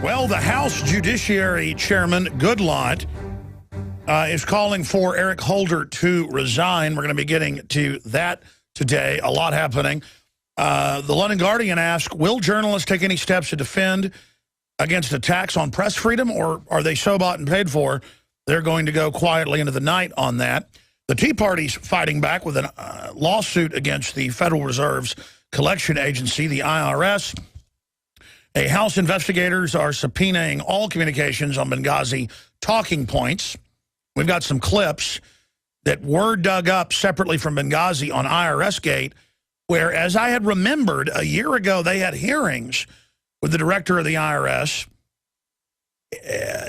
Well, the House Judiciary Chairman Goodlatte is calling for Eric Holder to resign. We're going to be getting to that today. A lot happening. The London Guardian asked, will journalists take any steps to defend against attacks on press freedom, or are they so bought and paid for they're going to go quietly into the night on that? The Tea Party's fighting back with a lawsuit against the Federal Reserve's collection agency, the IRS. House investigators are subpoenaing all communications on Benghazi talking points. We've got some clips that were dug up separately from Benghazi on IRS Gate, where, as I had remembered, a year ago they had hearings with the director of the IRS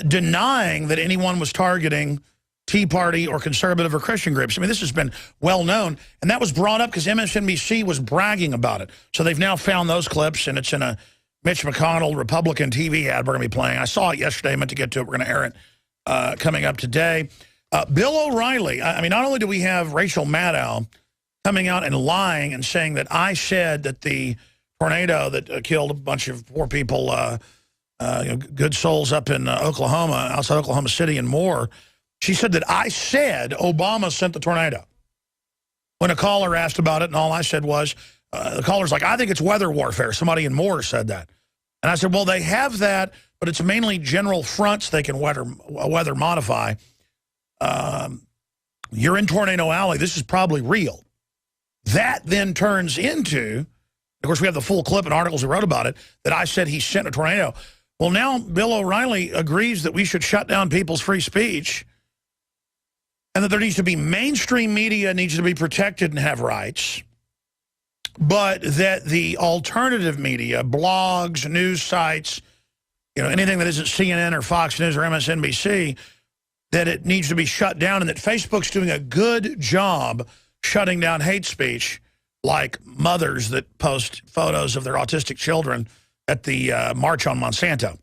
denying that anyone was targeting Tea Party or conservative or Christian groups. I mean, this has been well known, and that was brought up because MSNBC was bragging about it. So they've now found those clips, and it's in a Mitch McConnell Republican TV ad we're going to be playing. I saw it yesterday, meant to get to it. We're going to air it coming up today. Bill O'Reilly, I mean, not only do we have Rachel Maddow coming out and lying and saying that I said that the tornado that killed a bunch of poor people, good souls up in Oklahoma, outside Oklahoma City and more, she said that I said Obama sent the tornado. When a caller asked about it, and all I said was, the caller's like, I think it's weather warfare. Somebody in Moore said that. And I said, well, they have that, but it's mainly general fronts they can weather modify. You're in Tornado Alley. This is probably real. That then turns into, of course, we have the full clip and articles we wrote about it, that I said he sent a tornado. Well, now Bill O'Reilly agrees that we should shut down people's free speech and that there needs to be mainstream media needs to be protected and have rights, but that the alternative media, blogs, news sites, anything that isn't CNN or Fox News or MSNBC, that it needs to be shut down, and that Facebook's doing a good job shutting down hate speech, like mothers that post photos of their autistic children at the March on Monsanto.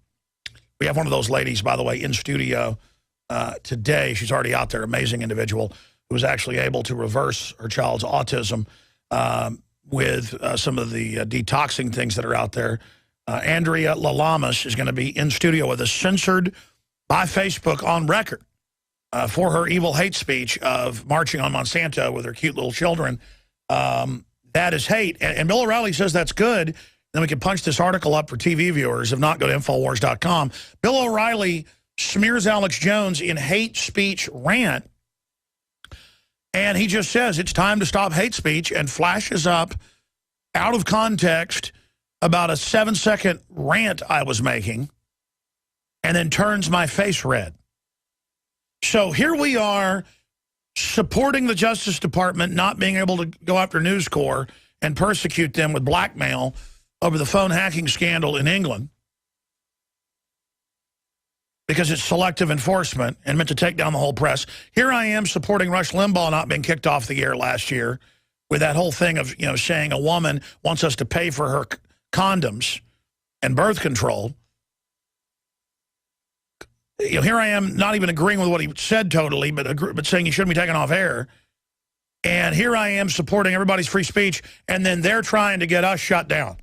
We have one of those ladies, by the way, in studio today. She's already out there, amazing individual who was actually able to reverse her child's autism with some of the detoxing things that are out there. Andrea Lalamas is going to be in studio with us, censored by Facebook on record for her evil hate speech of marching on Monsanto with her cute little children. That is hate. And Bill O'Reilly says that's good. Then we can punch this article up for TV viewers. If not, go to Infowars.com. Bill O'Reilly smears Alex Jones in hate speech rant. And he just says it's time to stop hate speech and flashes up out of context about a 7-second rant I was making and then turns my face red. So here we are supporting the Justice Department not being able to go after News Corp and persecute them with blackmail over the phone hacking scandal in England because it's selective enforcement and meant to take down the whole press. Here I am supporting Rush Limbaugh not being kicked off the air last year with that whole thing of, saying a woman wants us to pay for her condoms and birth control. Here I am not even agreeing with what he said totally, but saying he shouldn't be taken off air. And here I am supporting everybody's free speech, and then they're trying to get us shut down.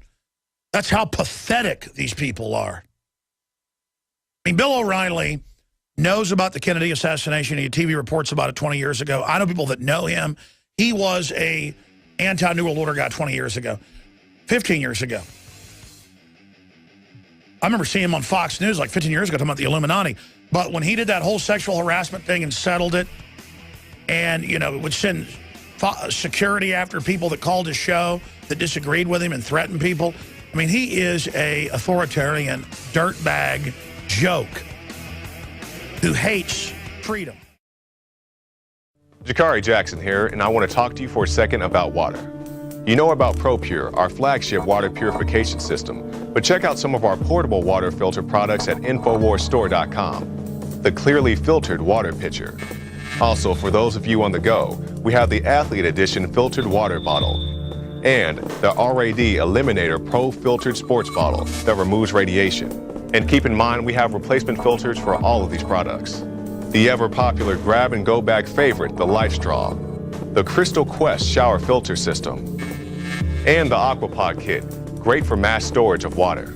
That's how pathetic these people are. I mean, Bill O'Reilly knows about the Kennedy assassination. He had TV reports about it 20 years ago. I know people that know him. He was a anti-New World Order guy 20 years ago, 15 years ago. I remember seeing him on Fox News like 15 years ago talking about the Illuminati. But when he did that whole sexual harassment thing and settled it and, would send security after people that called his show that disagreed with him and threatened people. I mean, he is a authoritarian dirtbag joke who hates freedom. Jakari Jackson here, and I want to talk to you for a second about water. You know about ProPure, our flagship water purification system, but check out some of our portable water filter products at InfoWarsStore.com. The clearly filtered water pitcher. Also, for those of you on the go, we have the Athlete Edition filtered water bottle and the RAD Eliminator Pro filtered sports bottle that removes radiation. And keep in mind, we have replacement filters for all of these products. The ever-popular grab-and-go bag favorite, the Life Straw, the Crystal Quest shower filter system, and the Aquapod kit, great for mass storage of water.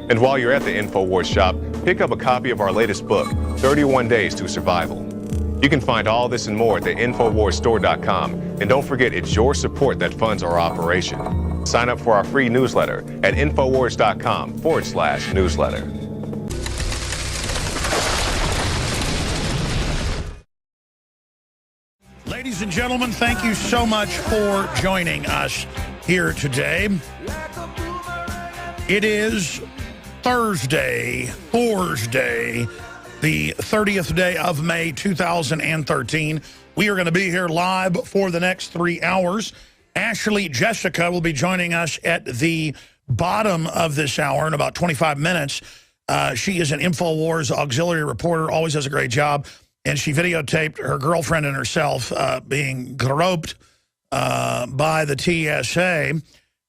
And while you're at the InfoWars shop, pick up a copy of our latest book, 31 Days to Survival. You can find all this and more at the InfoWarsStore.com. And don't forget, it's your support that funds our operation. Sign up for our free newsletter at InfoWars.com/newsletter. Ladies and gentlemen, thank you so much for joining us here today. It is Thursday, the 30th day of May, 2013. We are going to be here live for the next 3 hours. Ashley Jessica will be joining us at the bottom of this hour in about 25 minutes. She is an InfoWars auxiliary reporter, always does a great job. And she videotaped her girlfriend and herself being groped by the TSA.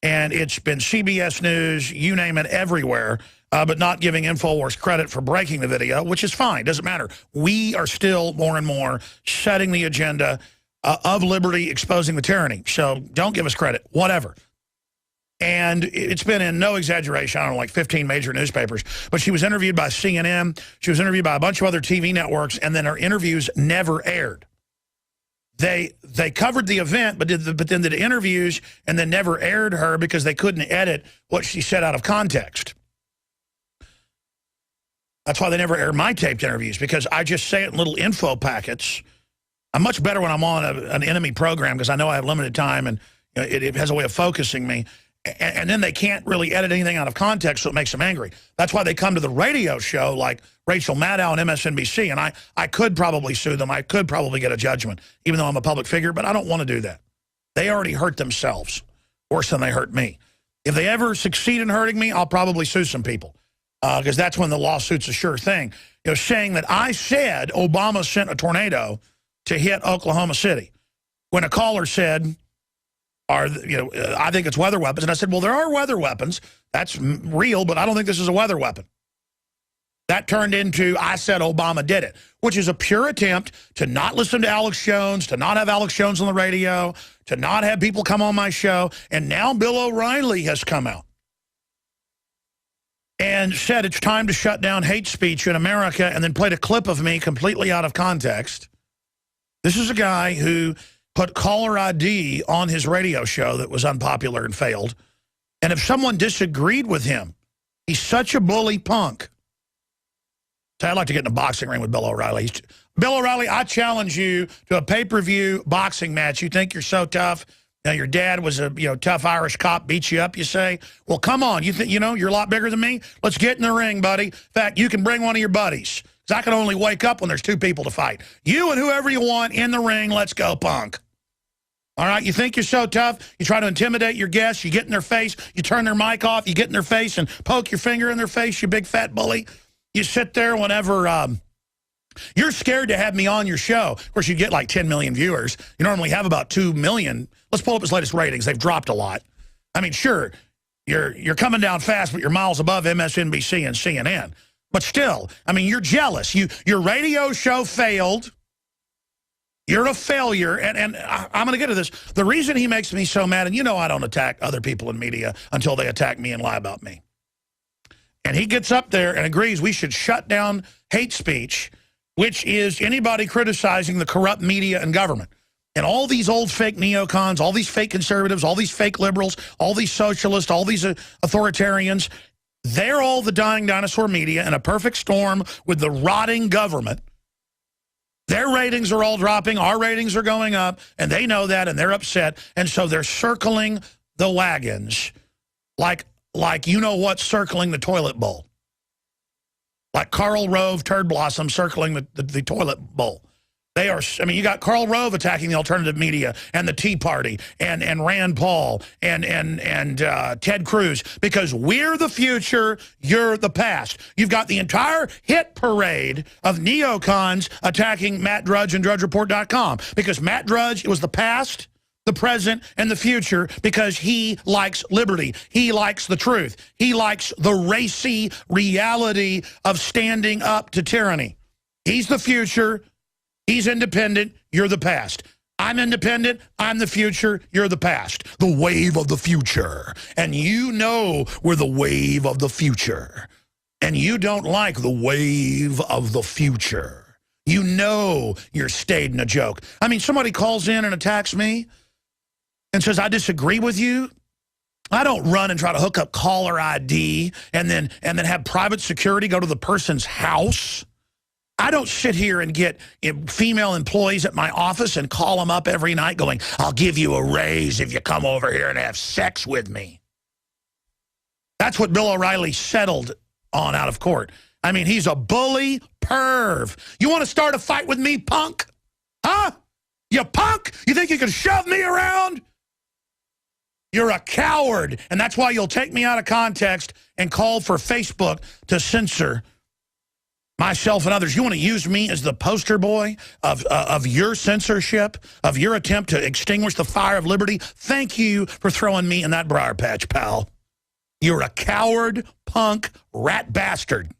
And it's been CBS News, you name it, everywhere, but not giving InfoWars credit for breaking the video, which is fine. Doesn't matter. We are still more and more setting the agenda of liberty, exposing the tyranny. So don't give us credit, whatever. And it's been, in no exaggeration, I don't know, like 15 major newspapers. But she was interviewed by CNN. She was interviewed by a bunch of other TV networks, and then her interviews never aired. They covered the event, but then did interviews and then never aired her because they couldn't edit what she said out of context. That's why they never air my taped interviews, because I just say it in little info packets. I'm much better when I'm on an enemy program because I know I have limited time, and you know, it has a way of focusing me. And then they can't really edit anything out of context, so it makes them angry. That's why they come to the radio show like Rachel Maddow and MSNBC, and I could probably sue them. I could probably get a judgment, even though I'm a public figure, but I don't want to do that. They already hurt themselves worse than they hurt me. If they ever succeed in hurting me, I'll probably sue some people, because that's when the lawsuit's a sure thing. You know, saying that I said Obama sent a tornado to hit Oklahoma City, when a caller said, I think it's weather weapons. And I said, well, there are weather weapons. That's real, but I don't think this is a weather weapon. That turned into, I said Obama did it, which is a pure attempt to not listen to Alex Jones, to not have Alex Jones on the radio, to not have people come on my show. And now Bill O'Reilly has come out and said it's time to shut down hate speech in America, and then played a clip of me completely out of context. This is a guy who put caller ID on his radio show that was unpopular and failed. And if someone disagreed with him, he's such a bully punk. So I'd like to get in a boxing ring with Bill O'Reilly. Bill O'Reilly, I challenge you to a pay-per-view boxing match. You think you're so tough. Now, your dad was a tough Irish cop, beat you up, you say. Well, come on. You think you're a lot bigger than me? Let's get in the ring, buddy. In fact, you can bring one of your buddies. I can only wake up when there's two people to fight. You and whoever you want in the ring, let's go, punk. All right, you think you're so tough, you try to intimidate your guests, you get in their face, you turn their mic off, you get in their face and poke your finger in their face, you big fat bully. You sit there whenever you're scared to have me on your show. Of course, you get like 10 million viewers. You normally have about 2 million. Let's pull up his latest ratings. They've dropped a lot. I mean, sure, you're coming down fast, but you're miles above MSNBC and CNN. But still, I mean, you're jealous. Your radio show failed. You're a failure. And I'm going to get to this. The reason he makes me so mad, and I don't attack other people in media until they attack me and lie about me. And he gets up there and agrees we should shut down hate speech, which is anybody criticizing the corrupt media and government. And all these old fake neocons, all these fake conservatives, all these fake liberals, all these socialists, all these authoritarians, they're all the dying dinosaur media in a perfect storm with the rotting government. Their ratings are all dropping. Our ratings are going up, and they know that, and they're upset. And so they're circling the wagons like circling the toilet bowl. Like Karl Rove Turd Blossom circling the toilet bowl. They are, I mean, you got Karl Rove attacking the alternative media and the Tea Party and Rand Paul and Ted Cruz, because we're the future, you're the past. You've got the entire hit parade of neocons attacking Matt Drudge and DrudgeReport.com, because Matt Drudge was the past, the present, and the future, because he likes liberty. He likes the truth. He likes the racy reality of standing up to tyranny. He's the future. He's independent, you're the past. I'm independent, I'm the future, you're the past. The wave of the future. And we're the wave of the future. and you don't like the wave of the future. You know you're staging a joke. I mean, somebody calls in and attacks me and says, I disagree with you. I don't run and try to hook up caller ID and then have private security go to the person's house. I don't sit here and get female employees at my office and call them up every night going, I'll give you a raise if you come over here and have sex with me. That's what Bill O'Reilly settled on out of court. I mean, he's a bully perv. You want to start a fight with me, punk? Huh? You punk? You think you can shove me around? You're a coward, and that's why you'll take me out of context and call for Facebook to censor myself and others. You want to use me as the poster boy of your censorship, of your attempt to extinguish the fire of liberty? Thank you for throwing me in that briar patch, pal. You're a coward, punk, rat bastard.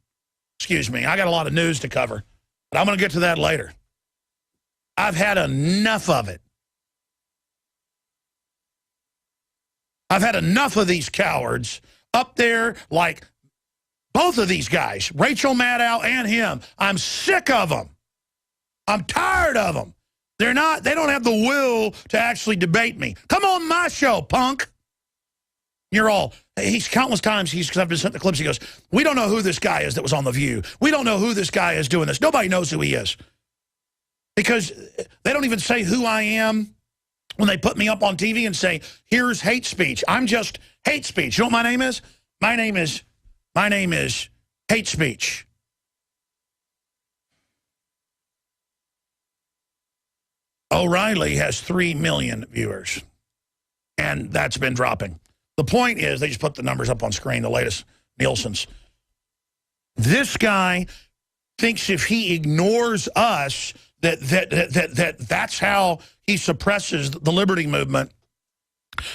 Excuse me, I got a lot of news to cover, but I'm going to get to that later. I've had enough of it. I've had enough of these cowards up there like both of these guys, Rachel Maddow and him. I'm sick of them. I'm tired of them. They don't have the will to actually debate me. Come on my show, punk. He's countless times, because I've been sent the clips, he goes, we don't know who this guy is that was on The View. We don't know who this guy is doing this. Nobody knows who he is. Because they don't even say who I am when they put me up on TV and say, here's hate speech. I'm just hate speech. You know what my name is? My name is hate speech. O'Reilly has 3 million viewers, and that's been dropping. The point is, they just put the numbers up on screen, the latest Nielsen's. This guy thinks if he ignores us, that's how he suppresses the liberty movement.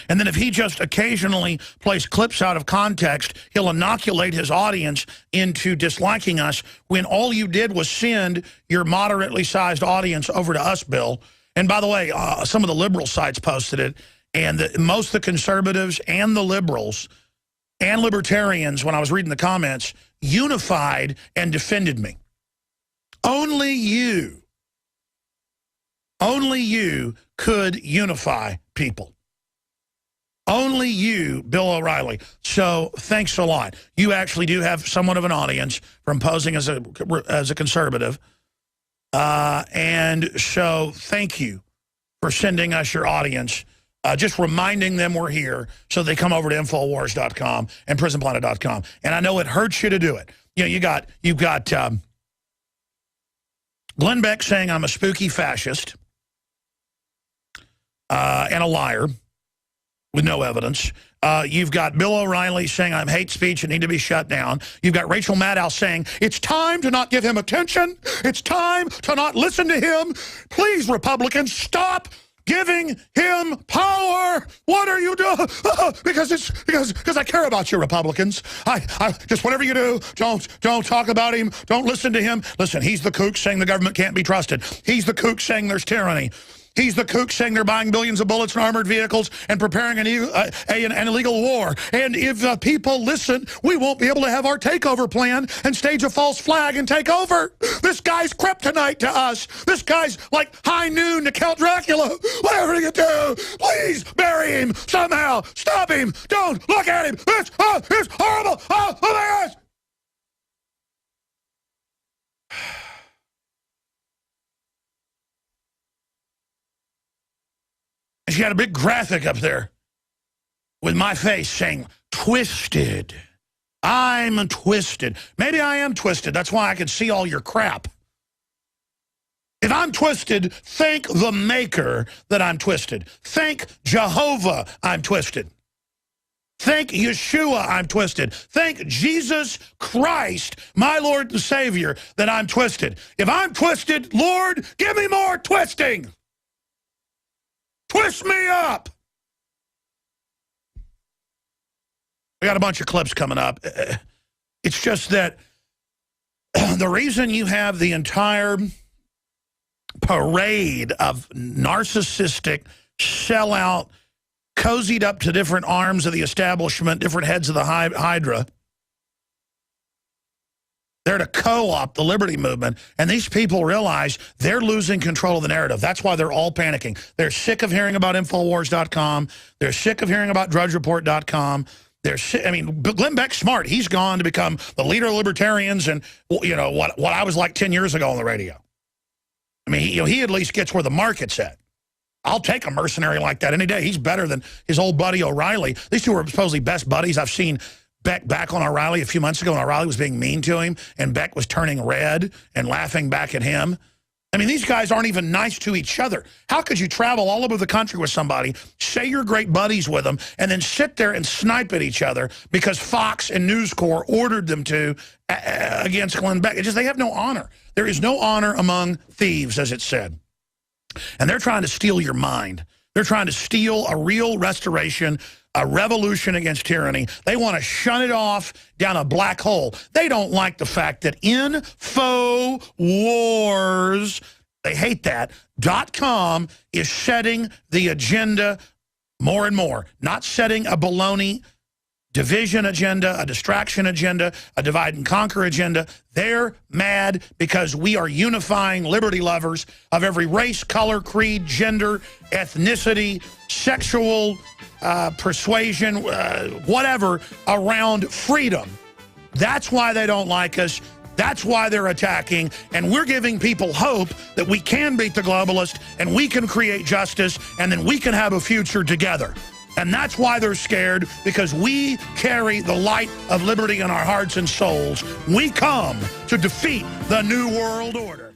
And then if he just occasionally plays clips out of context, he'll inoculate his audience into disliking us when all you did was send your moderately sized audience over to us, Bill. And by the way, some of the liberal sites posted it, and most of the conservatives and the liberals and libertarians, when I was reading the comments, unified and defended me. Only you could unify people. Only you, Bill O'Reilly. So thanks a lot. You actually do have somewhat of an audience from posing as a conservative. And so thank you for sending us your audience. Just reminding them we're here so they come over to Infowars.com and PrisonPlanet.com. And I know it hurts you to do it. You know, you've got Glenn Beck saying I'm a spooky fascist and a liar with no evidence. You've got Bill O'Reilly saying I'm hate speech and need to be shut down. You've got Rachel Maddow saying it's time to not give him attention. It's time to not listen to him. Please, Republicans, stop giving him power. What are you doing? Because I care about you, Republicans. I just whatever you do, don't talk about him. Don't listen to him. Listen, he's the kook saying the government can't be trusted. He's the kook saying there's tyranny. He's the kook saying they're buying billions of bullets and armored vehicles and preparing an illegal war. And if people listen, we won't be able to have our takeover plan and stage a false flag and take over. This guy's kryptonite to us. This guy's like high noon to Count Dracula. Whatever you do, please bury him somehow. Stop him. Don't look at him. It's horrible. Oh my gosh. She had a big graphic up there with my face saying, twisted. I'm twisted. Maybe I am twisted. That's why I can see all your crap. If I'm twisted, thank the maker that I'm twisted. Thank Jehovah I'm twisted. Thank Yeshua I'm twisted. Thank Jesus Christ, my Lord and Savior, that I'm twisted. If I'm twisted, Lord, give me more twisting. Twist me up. We got a bunch of clips coming up. It's just that the reason you have the entire parade of narcissistic, sellout, cozied up to different arms of the establishment, different heads of the Hydra, They're to co-opt the liberty movement, and these people realize they're losing control of the narrative. That's why they're all panicking. They're sick of hearing about Infowars.com. They're sick of hearing about DrudgeReport.com. They're sick. I mean, Glenn Beck's smart. He's gone to become the leader of libertarians and, you know, what I was like 10 years ago on the radio. I mean, he at least gets where the market's at. I'll take a mercenary like that any day. He's better than his old buddy O'Reilly. These two are supposedly best buddies. I've seen Beck back on O'Reilly a few months ago, and O'Reilly was being mean to him, and Beck was turning red and laughing back at him. I mean, these guys aren't even nice to each other. How could you travel all over the country with somebody, say you're great buddies with them, and then sit there and snipe at each other because Fox and News Corps ordered them to against Glenn Beck? It's just they have no honor. There is no honor among thieves, as it said. And they're trying to steal your mind. They're trying to steal a real restoration, a revolution against tyranny. They want to shun it off down a black hole. They don't like the fact that Infowars, they hate that, .com is setting the agenda more and more. Not setting a baloney division agenda, a distraction agenda, a divide and conquer agenda. They're mad because we are unifying liberty lovers of every race, color, creed, gender, ethnicity, sexual persuasion, whatever, around freedom. That's why they don't like us. That's why they're attacking. And we're giving people hope that we can beat the globalists and we can create justice and then we can have a future together. And that's why they're scared, because we carry the light of liberty in our hearts and souls. We come to defeat the New World Order.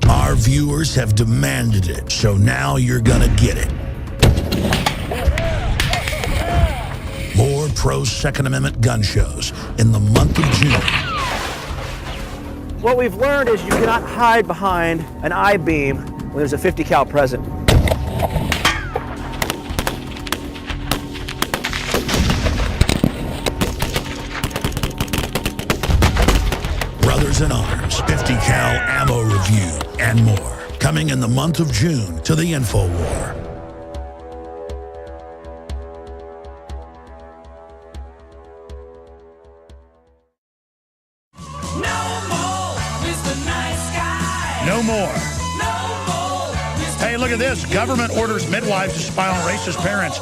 Our viewers have demanded it, so now you're gonna get it. More pro-Second Amendment gun shows in the month of June. What we've learned is you cannot hide behind an I-beam when there's a 50 cal present. Brothers in Arms, 50 cal ammo review, and more. Coming in the month of June to the InfoWar. No more. Hey, look at this. Government orders midwives to spy on racist parents.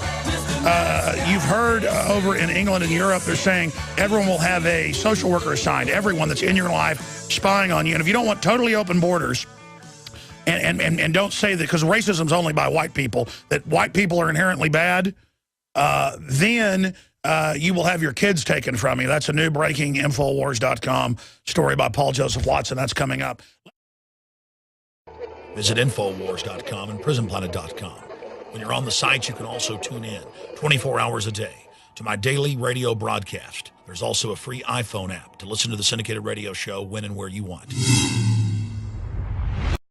You've heard over in England and Europe, they're saying everyone will have a social worker assigned, everyone that's in your life spying on you. And if you don't want totally open borders, and don't say that, because racism's only by white people, that white people are inherently bad, then you will have your kids taken from you. That's a new breaking Infowars.com story by Paul Joseph Watson. That's coming up. Visit Infowars.com and PrisonPlanet.com. When you're on the site, you can also tune in 24 hours a day to my daily radio broadcast. There's also a free iPhone app to listen to the syndicated radio show when and where you want.